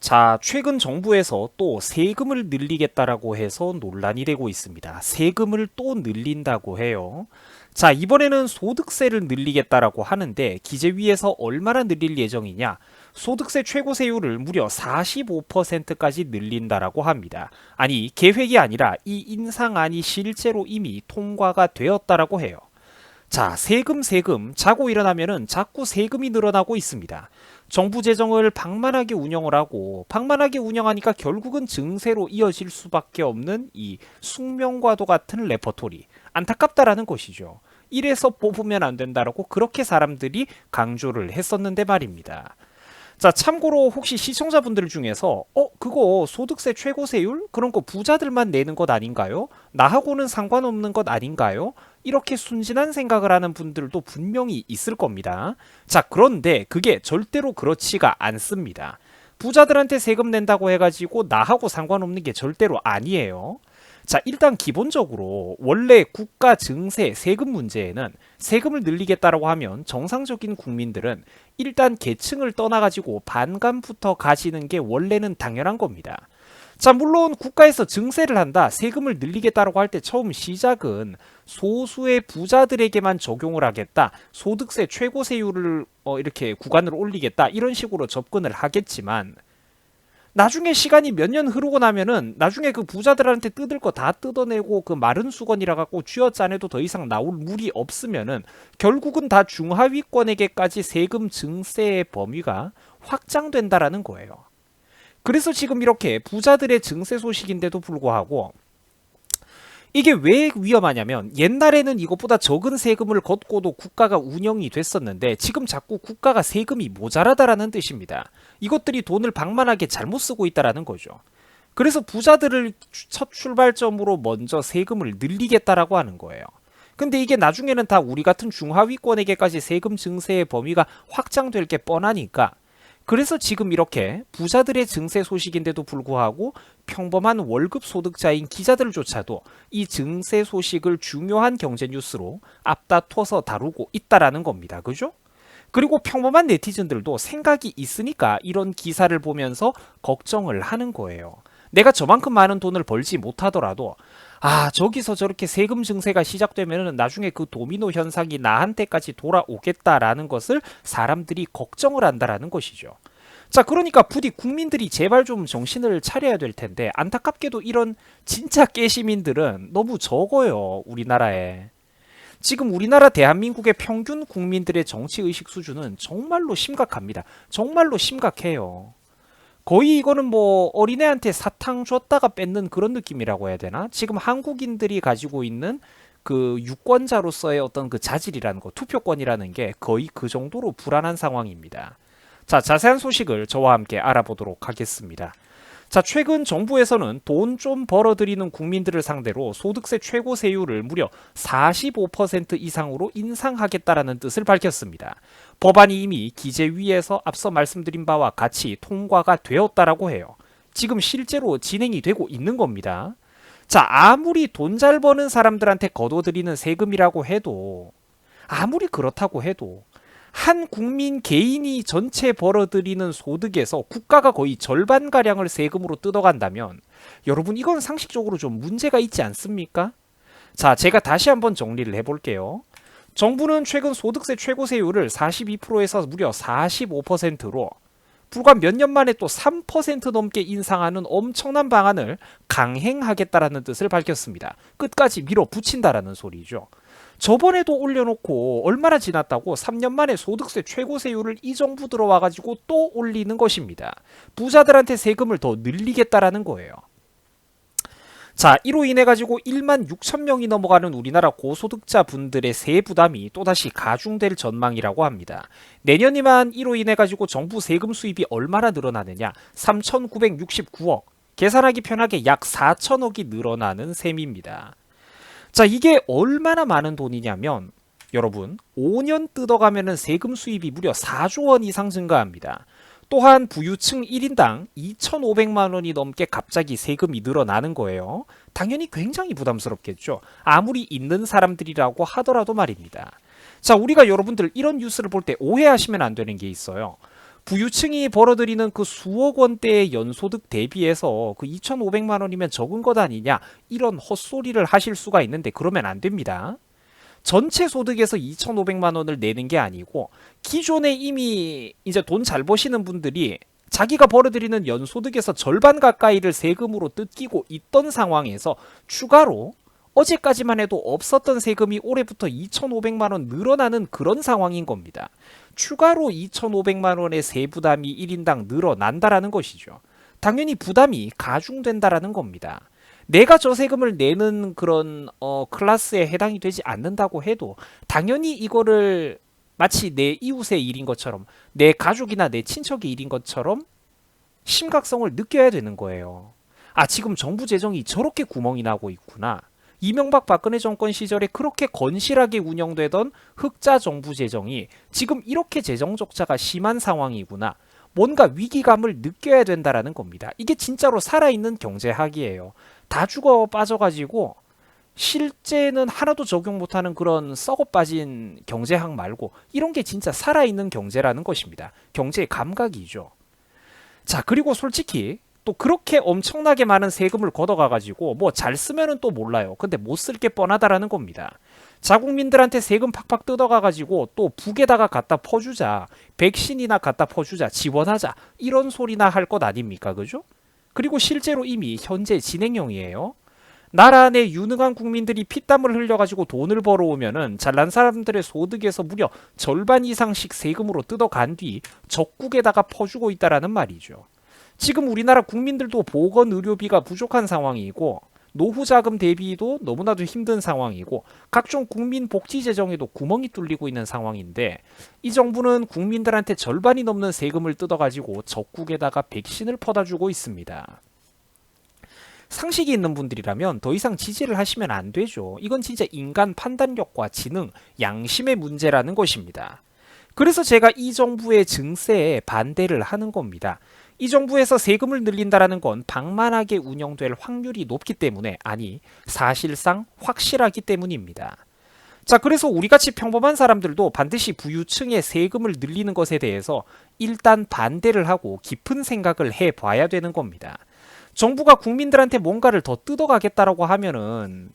자, 최근 정부에서 또 세금을 늘리겠다라고 해서 논란이 되고 있습니다. 세금을 또 늘린다고 해요. 자, 이번에는 소득세를 늘리겠다라고 하는데 기재위에서 얼마나 늘릴 예정이냐? 소득세 최고세율을 무려 45%까지 늘린다라고 합니다. 아니, 계획이 아니라 이 인상안이 실제로 이미 통과가 되었다라고 해요. 자, 세금 자고 일어나면은 자꾸 세금이 늘어나고 있습니다. 정부 재정을 방만하게 운영을 하고 방만하게 운영하니까 결국은 증세로 이어질 수밖에 없는 이 숙명과도 같은 레퍼토리. 안타깝다라는 것이죠. 이래서 뽑으면 안 된다라고 그렇게 사람들이 강조를 했었는데 말입니다. 자, 참고로 혹시 시청자분들 중에서 그거 소득세 최고세율? 그런 거 부자들만 내는 것 아닌가요? 나하고는 상관없는 것 아닌가요? 이렇게 순진한 생각을 하는 분들도 분명히 있을 겁니다. 자, 그런데 그게 절대로 그렇지가 않습니다. 부자들한테 세금 낸다고 해가지고 나하고 상관없는 게 절대로 아니에요. 자, 일단 기본적으로 원래 국가 증세 세금 문제에는 세금을 늘리겠다라고 하면 정상적인 국민들은 일단 계층을 떠나가지고 반감부터 가지는 게 원래는 당연한 겁니다. 자, 물론 국가에서 증세를 한다, 세금을 늘리겠다라고 할 때 처음 시작은 소수의 부자들에게만 적용을 하겠다, 소득세 최고세율을 이렇게 구간을 올리겠다, 이런 식으로 접근을 하겠지만 나중에 시간이 몇 년 흐르고 나면은 나중에 그 부자들한테 뜯을 거 다 뜯어내고 그 마른 수건이라 갖고 쥐어짜내도 더 이상 나올 물이 없으면은 결국은 다 중하위권에게까지 세금 증세의 범위가 확장된다라는 거예요. 그래서 지금 이렇게 부자들의 증세 소식인데도 불구하고 이게 왜 위험하냐면 옛날에는 이것보다 적은 세금을 걷고도 국가가 운영이 됐었는데 지금 자꾸 국가가 세금이 모자라다라는 뜻입니다. 이것들이 돈을 방만하게 잘못 쓰고 있다라는 거죠. 그래서 부자들을 첫 출발점으로 먼저 세금을 늘리겠다라고 하는 거예요. 근데 이게 나중에는 다 우리 같은 중하위권에게까지 세금 증세의 범위가 확장될 게 뻔하니까 그래서 지금 이렇게 부자들의 증세 소식인데도 불구하고 평범한 월급 소득자인 기자들조차도 이 증세 소식을 중요한 경제 뉴스로 앞다퉈서 다루고 있다라는 겁니다. 그죠? 그리고 평범한 네티즌들도 생각이 있으니까 이런 기사를 보면서 걱정을 하는 거예요. 내가 저만큼 많은 돈을 벌지 못하더라도 저기서 저렇게 세금 증세가 시작되면 나중에 그 도미노 현상이 나한테까지 돌아오겠다라는 것을 사람들이 걱정을 한다라는 것이죠. 자, 그러니까 부디 국민들이 제발 좀 정신을 차려야 될 텐데 안타깝게도 이런 진짜 깨시민들은 너무 적어요, 우리나라에. 지금 우리나라 대한민국의 평균 국민들의 정치의식 수준은 정말로 심각합니다. 정말로 심각해요. 거의 이거는 뭐 어린애한테 사탕 줬다가 뺏는 그런 느낌이라고 해야 되나? 지금 한국인들이 가지고 있는 그 유권자로서의 어떤 그 자질이라는 거, 투표권이라는 게 거의 그 정도로 불안한 상황입니다. 자, 자세한 소식을 저와 함께 알아보도록 하겠습니다. 자, 최근 정부에서는 돈 좀 벌어들이는 국민들을 상대로 소득세 최고세율을 무려 45% 이상으로 인상하겠다라는 뜻을 밝혔습니다. 법안이 이미 기재위에서 앞서 말씀드린 바와 같이 통과가 되었다라고 해요. 지금 실제로 진행이 되고 있는 겁니다. 자, 아무리 돈 잘 버는 사람들한테 거둬들이는 세금이라고 해도 아무리 그렇다고 해도 한 국민 개인이 전체 벌어들이는 소득에서 국가가 거의 절반가량을 세금으로 뜯어간다면 여러분 이건 상식적으로 좀 문제가 있지 않습니까? 자, 제가 다시 한번 정리를 해볼게요. 정부는 최근 소득세 최고세율을 42%에서 무려 45%로 불과 몇 년 만에 또 3% 넘게 인상하는 엄청난 방안을 강행하겠다라는 뜻을 밝혔습니다. 끝까지 밀어붙인다라는 소리죠. 저번에도 올려놓고 얼마나 지났다고 3년 만에 소득세 최고세율을 이 정부 들어와가지고 또 올리는 것입니다. 부자들한테 세금을 더 늘리겠다라는 거예요. 자, 이로 인해 가지고 1만 6천 명이 넘어가는 우리나라 고소득자 분들의 세부 부담이 또다시 가중될 전망이라고 합니다. 내년이만 이로 인해 가지고 정부 세금 수입이 얼마나 늘어나느냐? 3,969억. 계산하기 편하게 약 4천억이 늘어나는 셈입니다. 자, 이게 얼마나 많은 돈이냐면 여러분 5년 뜯어가면 세금 수입이 무려 4조 원 이상 증가합니다. 또한 부유층 1인당 2,500만 원이 넘게 갑자기 세금이 늘어나는 거예요. 당연히 굉장히 부담스럽겠죠. 아무리 있는 사람들이라고 하더라도 말입니다. 자, 우리가 여러분들 이런 뉴스를 볼 때 오해하시면 안 되는 게 있어요. 부유층이 벌어들이는 그 수억 원대의 연소득 대비해서 그 2,500만 원이면 적은 것 아니냐 이런 헛소리를 하실 수가 있는데 그러면 안 됩니다. 전체 소득에서 2,500만 원을 내는 게 아니고 기존에 이미 이제 돈 잘 버시는 분들이 자기가 벌어들이는 연소득에서 절반 가까이를 세금으로 뜯기고 있던 상황에서 추가로 어제까지만 해도 없었던 세금이 올해부터 2,500만 원 늘어나는 그런 상황인 겁니다. 추가로 2,500만 원의 세부담이 1인당 늘어난다라는 것이죠. 당연히 부담이 가중된다라는 겁니다. 내가 저 세금을 내는 그런 클래스에 해당이 되지 않는다고 해도 당연히 이거를 마치 내 이웃의 일인 것처럼 내 가족이나 내 친척의 일인 것처럼 심각성을 느껴야 되는 거예요. 아, 지금 정부 재정이 저렇게 구멍이 나고 있구나. 이명박 박근혜 정권 시절에 그렇게 건실하게 운영되던 흑자 정부 재정이 지금 이렇게 재정 적자가 심한 상황이구나. 뭔가 위기감을 느껴야 된다라는 겁니다. 이게 진짜로 살아있는 경제학이에요. 다 죽어 빠져가지고 실제는 하나도 적용 못하는 그런 썩어 빠진 경제학 말고 이런 게 진짜 살아있는 경제라는 것입니다. 경제의 감각이죠. 자, 그리고 솔직히 또 그렇게 엄청나게 많은 세금을 걷어가가지고 뭐 잘 쓰면은 또 몰라요. 근데 못 쓸 게 뻔하다라는 겁니다. 자국민들한테 세금 팍팍 뜯어가가지고 또 북에다가 갖다 퍼주자, 백신이나 갖다 퍼주자, 지원하자 이런 소리나 할 것 아닙니까? 그죠? 그리고 실제로 이미 현재 진행형이에요. 나라 내 유능한 국민들이 피땀을 흘려가지고 돈을 벌어오면은 잘난 사람들의 소득에서 무려 절반 이상씩 세금으로 뜯어간 뒤 적국에다가 퍼주고 있다라는 말이죠. 지금 우리나라 국민들도 보건 의료비가 부족한 상황이고 노후 자금 대비도 너무나도 힘든 상황이고 각종 국민 복지 재정에도 구멍이 뚫리고 있는 상황인데 이 정부는 국민들한테 절반이 넘는 세금을 뜯어가지고 적국에다가 백신을 퍼다주고 있습니다. 상식이 있는 분들이라면 더 이상 지지를 하시면 안 되죠. 이건 진짜 인간 판단력과 지능, 양심의 문제라는 것입니다. 그래서 제가 이 정부의 증세에 반대를 하는 겁니다. 이 정부에서 세금을 늘린다라는 건 방만하게 운영될 확률이 높기 때문에, 아니 사실상 확실하기 때문입니다. 자, 그래서 우리같이 평범한 사람들도 반드시 부유층의 세금을 늘리는 것에 대해서 일단 반대를 하고 깊은 생각을 해봐야 되는 겁니다. 정부가 국민들한테 뭔가를 더 뜯어가겠다라고 하면은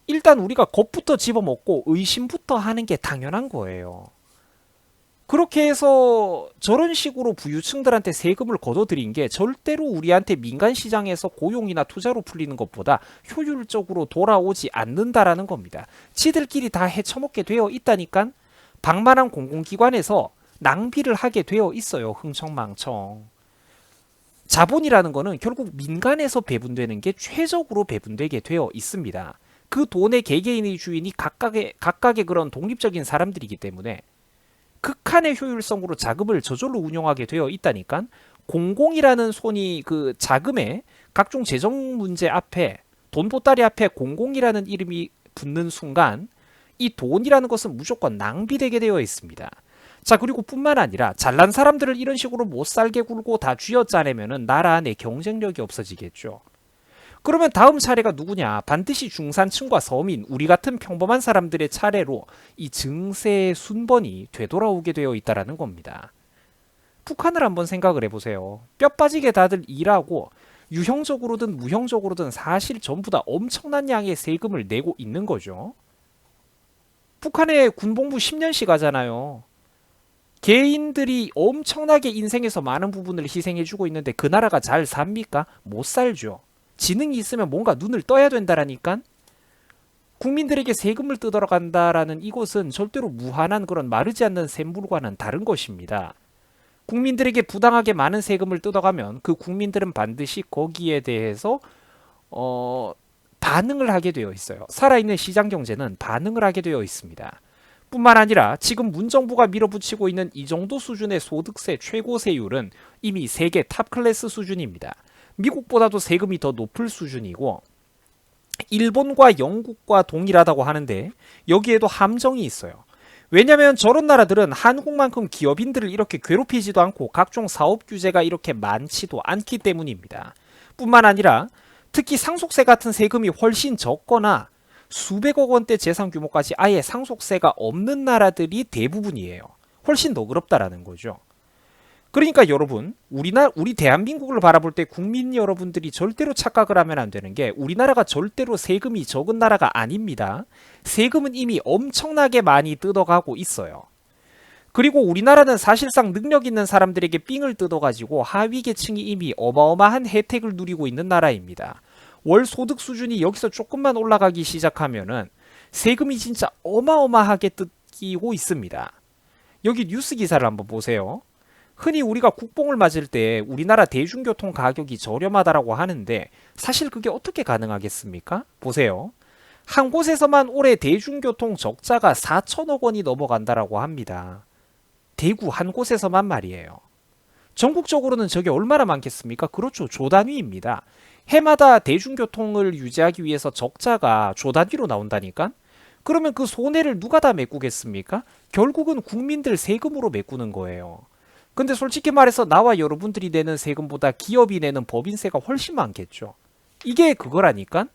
일단 우리가 겁부터 집어먹고 의심부터 하는 게 당연한 거예요. 그렇게 해서 저런 식으로 부유층들한테 세금을 걷어들인 게 절대로 우리한테 민간 시장에서 고용이나 투자로 풀리는 것보다 효율적으로 돌아오지 않는다라는 겁니다. 지들끼리 다 헤쳐먹게 되어 있다니까 방만한 공공기관에서 낭비를 하게 되어 있어요. 흥청망청. 자본이라는 거는 결국 민간에서 배분되는 게 최적으로 배분되게 되어 있습니다. 그 돈의 개개인의 주인이 각각의 그런 독립적인 사람들이기 때문에 극한의 효율성으로 자금을 저절로 운용하게 되어 있다니까 공공이라는 손이 그 자금의 각종 재정 문제 앞에 돈 보따리 앞에 공공이라는 이름이 붙는 순간 이 돈이라는 것은 무조건 낭비되게 되어 있습니다. 자, 그리고 뿐만 아니라 잘난 사람들을 이런 식으로 못 살게 굴고 다 쥐어짜내면은 나라 안에 경쟁력이 없어지겠죠. 그러면 다음 차례가 누구냐? 반드시 중산층과 서민, 우리 같은 평범한 사람들의 차례로 이 증세의 순번이 되돌아오게 되어 있다는 겁니다. 북한을 한번 생각을 해보세요. 뼈 빠지게 다들 일하고 유형적으로든 무형적으로든 사실 전부 다 엄청난 양의 세금을 내고 있는 거죠. 북한에 군복무 10년씩 하잖아요. 개인들이 엄청나게 인생에서 많은 부분을 희생해주고 있는데 그 나라가 잘 삽니까? 못 살죠. 지능이 있으면 뭔가 눈을 떠야 된다라니까. 국민들에게 세금을 뜯어간다라는 이것은 절대로 무한한 그런 마르지 않는 샘물과는 다른 것입니다. 국민들에게 부당하게 많은 세금을 뜯어가면 그 국민들은 반드시 거기에 대해서 반응을 하게 되어 있어요. 살아있는 시장 경제는 반응을 하게 되어 있습니다. 뿐만 아니라 지금 문정부가 밀어붙이고 있는 이 정도 수준의 소득세 최고 세율은 이미 세계 탑 클래스 수준입니다. 미국보다도 세금이 더 높을 수준이고 일본과 영국과 동일하다고 하는데 여기에도 함정이 있어요. 왜냐하면 저런 나라들은 한국만큼 기업인들을 이렇게 괴롭히지도 않고 각종 사업 규제가 이렇게 많지도 않기 때문입니다. 뿐만 아니라 특히 상속세 같은 세금이 훨씬 적거나 수백억 원대 재산 규모까지 아예 상속세가 없는 나라들이 대부분이에요. 훨씬 더 어렵다라는 거죠. 그러니까 여러분, 우리 대한민국을 바라볼 때 국민 여러분들이 절대로 착각을 하면 안 되는 게 우리나라가 절대로 세금이 적은 나라가 아닙니다. 세금은 이미 엄청나게 많이 뜯어가고 있어요. 그리고 우리나라는 사실상 능력 있는 사람들에게 삥을 뜯어가지고 하위 계층이 이미 어마어마한 혜택을 누리고 있는 나라입니다. 월 소득 수준이 여기서 조금만 올라가기 시작하면은 세금이 진짜 어마어마하게 뜯기고 있습니다. 여기 뉴스 기사를 한번 보세요. 흔히 우리가 국뽕을 맞을 때 우리나라 대중교통 가격이 저렴하다라고 하는데 사실 그게 어떻게 가능하겠습니까? 보세요. 한 곳에서만 올해 대중교통 적자가 4천억 원이 넘어간다라고 합니다. 대구 한 곳에서만 말이에요. 전국적으로는 저게 얼마나 많겠습니까? 그렇죠. 조 단위입니다. 해마다 대중교통을 유지하기 위해서 적자가 조 단위로 나온다니까? 그러면 그 손해를 누가 다 메꾸겠습니까? 결국은 국민들 세금으로 메꾸는 거예요. 근데 솔직히 말해서 나와 여러분들이 내는 세금보다 기업이 내는 법인세가 훨씬 많겠죠. 이게 그거라니까?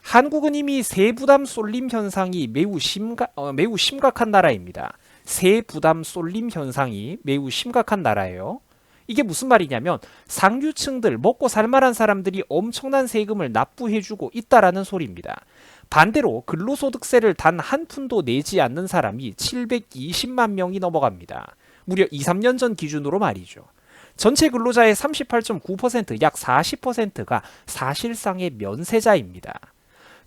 한국은 이미 세부담 쏠림 현상이 매우 심각한 나라입니다. 세부담 쏠림 현상이 매우 심각한 나라예요. 이게 무슨 말이냐면 상류층들, 먹고 살만한 사람들이 엄청난 세금을 납부해주고 있다라는 소리입니다. 반대로 근로소득세를 단 한 푼도 내지 않는 사람이 720만 명이 넘어갑니다. 무려 2, 3년 전 기준으로 말이죠. 전체 근로자의 38.9%, 약 40%가 사실상의 면세자입니다.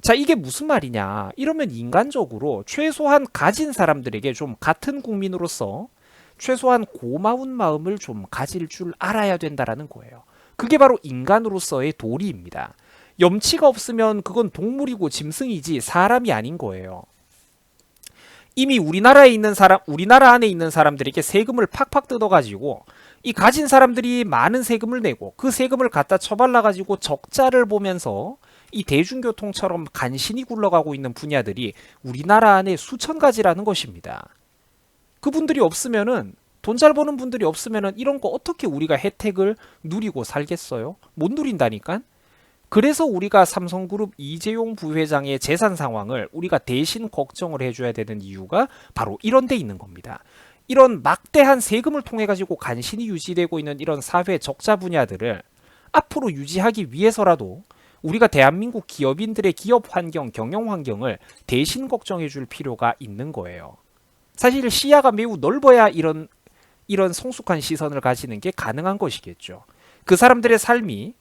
자, 이게 무슨 말이냐? 이러면 인간적으로 최소한 가진 사람들에게 좀 같은 국민으로서 최소한 고마운 마음을 좀 가질 줄 알아야 된다라는 거예요. 그게 바로 인간으로서의 도리입니다. 염치가 없으면 그건 동물이고 짐승이지 사람이 아닌 거예요. 이미 우리나라 안에 있는 사람들에게 세금을 팍팍 뜯어가지고 이 가진 사람들이 많은 세금을 내고 그 세금을 갖다 처발라가지고 적자를 보면서 이 대중교통처럼 간신히 굴러가고 있는 분야들이 우리나라 안에 수천 가지라는 것입니다. 그분들이 없으면은 돈 잘 버는 분들이 없으면은 이런 거 어떻게 우리가 혜택을 누리고 살겠어요? 못 누린다니까? 그래서 우리가 삼성그룹 이재용 부회장의 재산 상황을 우리가 대신 걱정을 해줘야 되는 이유가 바로 이런 데 있는 겁니다. 이런 막대한 세금을 통해 가지고 간신히 유지되고 있는 이런 사회 적자 분야들을 앞으로 유지하기 위해서라도 우리가 대한민국 기업인들의 기업 환경, 경영 환경을 대신 걱정해 줄 필요가 있는 거예요. 사실 시야가 매우 넓어야 이런 성숙한 시선을 가지는 게 가능한 것이겠죠. 그 사람들의 삶이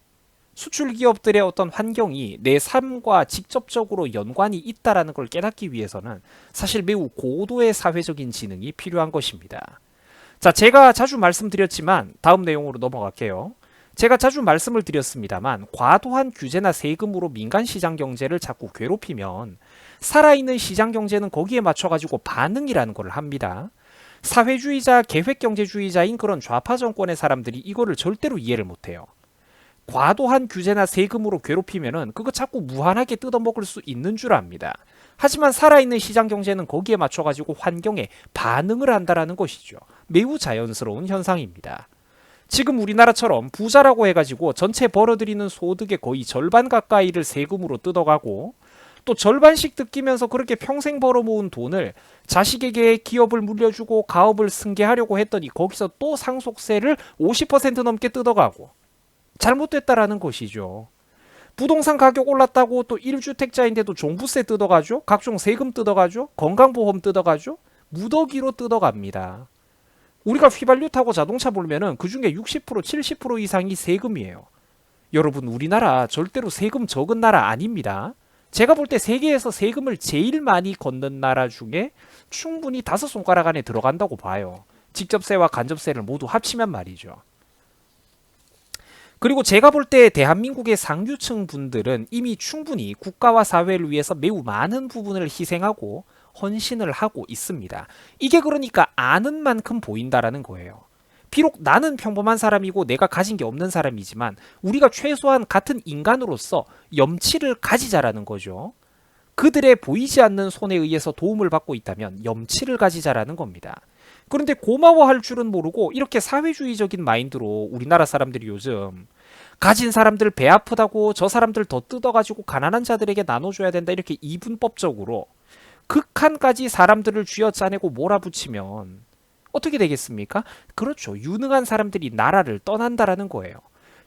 수출 기업들의 어떤 환경이 내 삶과 직접적으로 연관이 있다라는 걸 깨닫기 위해서는 사실 매우 고도의 사회적인 지능이 필요한 것입니다. 자, 제가 자주 말씀드렸지만 다음 내용으로 넘어갈게요. 제가 자주 말씀을 드렸습니다만 과도한 규제나 세금으로 민간 시장 경제를 자꾸 괴롭히면 살아있는 시장 경제는 거기에 맞춰가지고 반응이라는 걸 합니다. 사회주의자, 계획경제주의자인 그런 좌파 정권의 사람들이 이거를 절대로 이해를 못해요. 과도한 규제나 세금으로 괴롭히면은 그거 자꾸 무한하게 뜯어먹을 수 있는 줄 압니다. 하지만 살아있는 시장 경제는 거기에 맞춰가지고 환경에 반응을 한다라는 것이죠. 매우 자연스러운 현상입니다. 지금 우리나라처럼 부자라고 해가지고 전체 벌어들이는 소득의 거의 절반 가까이를 세금으로 뜯어가고 또 절반씩 뜯기면서 그렇게 평생 벌어모은 돈을 자식에게 기업을 물려주고 가업을 승계하려고 했더니 거기서 또 상속세를 50% 넘게 뜯어가고 잘못됐다라는 것이죠. 부동산 가격 올랐다고 또 1주택자인데도 종부세 뜯어가죠. 각종 세금 뜯어가죠. 건강보험 뜯어가죠. 무더기로 뜯어갑니다. 우리가 휘발유 타고 자동차 몰면은 그중에 60% 70% 이상이 세금이에요. 여러분, 우리나라 절대로 세금 적은 나라 아닙니다. 제가 볼 때 세계에서 세금을 제일 많이 걷는 나라 중에 충분히 5손가락 안에 들어간다고 봐요. 직접세와 간접세를 모두 합치면 말이죠. 그리고 제가 볼 때 대한민국의 상류층 분들은 이미 충분히 국가와 사회를 위해서 매우 많은 부분을 희생하고 헌신을 하고 있습니다. 이게 그러니까 아는 만큼 보인다라는 거예요. 비록 나는 평범한 사람이고 내가 가진 게 없는 사람이지만 우리가 최소한 같은 인간으로서 염치를 가지자라는 거죠. 그들의 보이지 않는 손에 의해서 도움을 받고 있다면 염치를 가지자라는 겁니다. 그런데 고마워할 줄은 모르고 이렇게 사회주의적인 마인드로 우리나라 사람들이 요즘 가진 사람들 배 아프다고 저 사람들 더 뜯어가지고 가난한 자들에게 나눠줘야 된다 이렇게 이분법적으로 극한까지 사람들을 쥐어짜내고 몰아붙이면 어떻게 되겠습니까? 그렇죠. 유능한 사람들이 나라를 떠난다라는 거예요.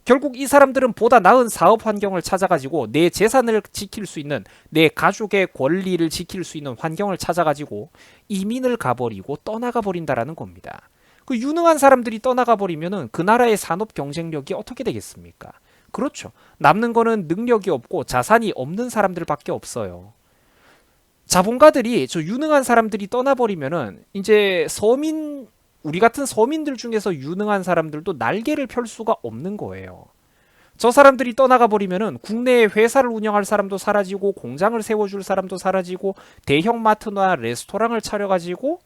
결국 이 사람들은 보다 나은 사업 환경을 찾아가지고 내 재산을 지킬 수 있는, 내 가족의 권리를 지킬 수 있는 환경을 찾아가지고 이민을 가버리고 떠나가 버린다라는 겁니다. 그 유능한 사람들이 떠나가 버리면은 그 나라의 산업 경쟁력이 어떻게 되겠습니까? 그렇죠. 남는 거는 능력이 없고 자산이 없는 사람들밖에 없어요. 자본가들이, 저 유능한 사람들이 떠나버리면은 이제 서민, 우리 같은 서민들 중에서 유능한 사람들도 날개를 펼 수가 없는 거예요. 저 사람들이 떠나가 버리면은 국내에 회사를 운영할 사람도 사라지고 공장을 세워줄 사람도 사라지고 대형 마트나 레스토랑을 차려가지고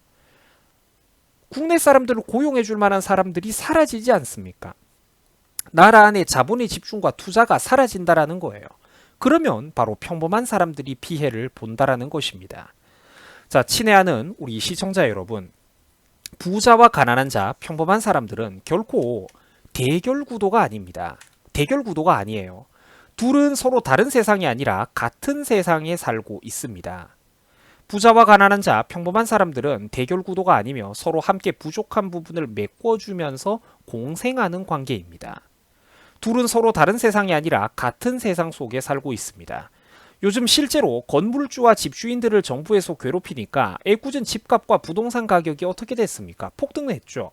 국내 사람들을 고용해줄 만한 사람들이 사라지지 않습니까? 나라 안에 자본의 집중과 투자가 사라진다라는 거예요. 그러면 바로 평범한 사람들이 피해를 본다라는 것입니다. 자, 친애하는 우리 시청자 여러분, 부자와 가난한 자, 평범한 사람들은 결코 대결 구도가 아닙니다. 대결 구도가 아니에요. 둘은 서로 다른 세상이 아니라 같은 세상에 살고 있습니다. 부자와 가난한 자, 평범한 사람들은 대결 구도가 아니며 서로 함께 부족한 부분을 메꿔주면서 공생하는 관계입니다. 둘은 서로 다른 세상이 아니라 같은 세상 속에 살고 있습니다. 요즘 실제로 건물주와 집주인들을 정부에서 괴롭히니까 애꿎은 집값과 부동산 가격이 어떻게 됐습니까? 폭등했죠.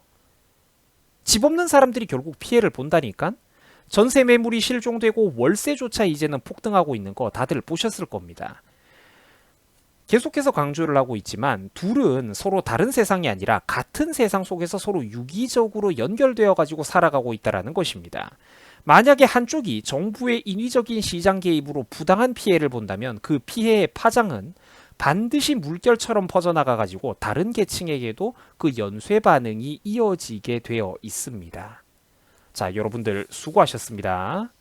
집 없는 사람들이 결국 피해를 본다니까? 전세 매물이 실종되고 월세조차 이제는 폭등하고 있는 거 다들 보셨을 겁니다. 계속해서 강조를 하고 있지만 둘은 서로 다른 세상이 아니라 같은 세상 속에서 서로 유기적으로 연결되어 가지고 살아가고 있다는 것입니다. 만약에 한쪽이 정부의 인위적인 시장 개입으로 부당한 피해를 본다면 그 피해의 파장은 반드시 물결처럼 퍼져나가 가지고 다른 계층에게도 그 연쇄 반응이 이어지게 되어 있습니다. 자, 여러분들 수고하셨습니다.